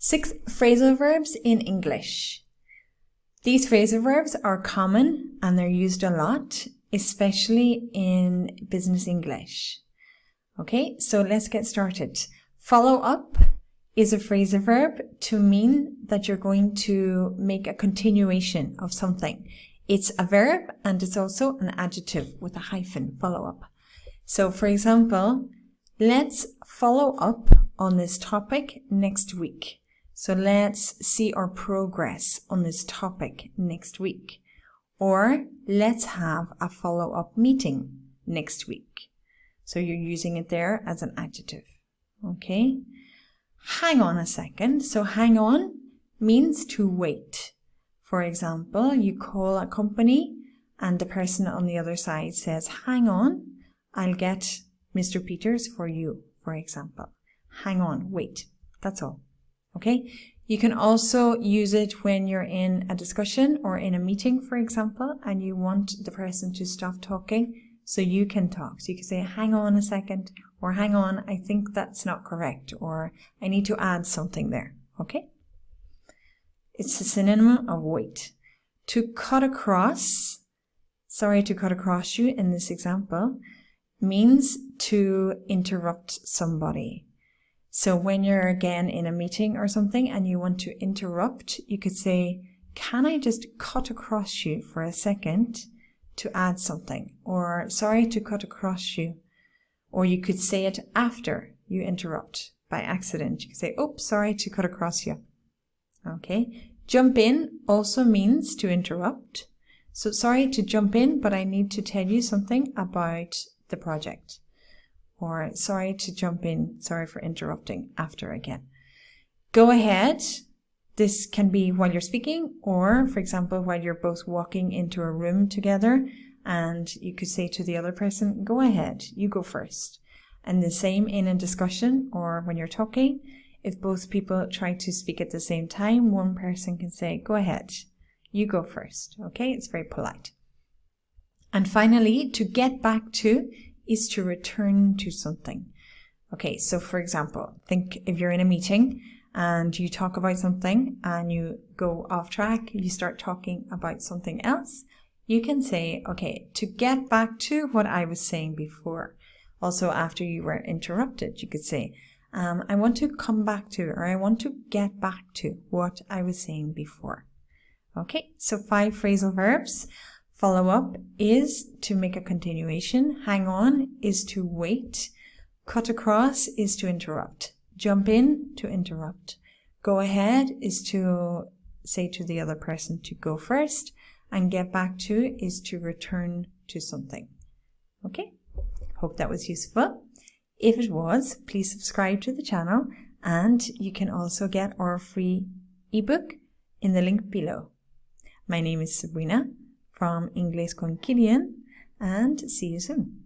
Six phrasal verbs in English. These phrasal verbs are common and they're used a lot, especially in business English. Okay, so let's get started. Follow up is a phrasal verb to mean that you're going to make a continuation of something. It's a verb and it's also an adjective with a hyphen, follow up. So for example, let's follow up on this topic next week. So let's see our progress on this topic next week. Or let's have a follow-up meeting next week. So you're using it there as an adjective. Okay? Hang on a second. So hang on means to wait. For example, you call a company and the person on the other side says, hang on, I'll get Mr. Peters for you, for example. Hang on, wait. That's all. Okay? You can also use it when you're in a discussion or in a meeting, for example, and you want the person to stop talking so you can talk. So you can say, hang on a second, or hang on, I think that's not correct, or I need to add something there. Okay? It's a synonym of wait. To cut across, sorry to cut across you in this example, means to interrupt somebody. So when you're again in a meeting or something and you want to interrupt, you could say, can I just cut across you for a second to add something? Or sorry to cut across you. Or you could say it after you interrupt by accident. You could say, oops, sorry to cut across you. Okay. Jump in also means to interrupt. So sorry to jump in, but I need to tell you something about the project. Or sorry to jump in, sorry for interrupting after again. Go ahead. This can be while you're speaking or, for example, while you're both walking into a room together and you could say to the other person, go ahead, you go first. And the same in a discussion or when you're talking. If both people try to speak at the same time, one person can say, go ahead, you go first. Okay, it's very polite. And finally, to get back to is to return to something. Okay, so for example, think if you're in a meeting and you talk about something and you go off track, you start talking about something else, you can say, okay, to get back to what I was saying before. Also, after you were interrupted, you could say, I want to come back to, or I want to get back to what I was saying before. Okay, so 5 phrasal verbs. Follow up is to make a continuation. Hang on is to wait. Cut across is to interrupt. Jump in to interrupt. Go ahead is to say to the other person to go first. And get back to is to return to something. Okay? Hope that was useful. If it was, please subscribe to the channel and you can also get our free ebook in the link below. My name is Sabrina from Inglés con Killian, and see you soon.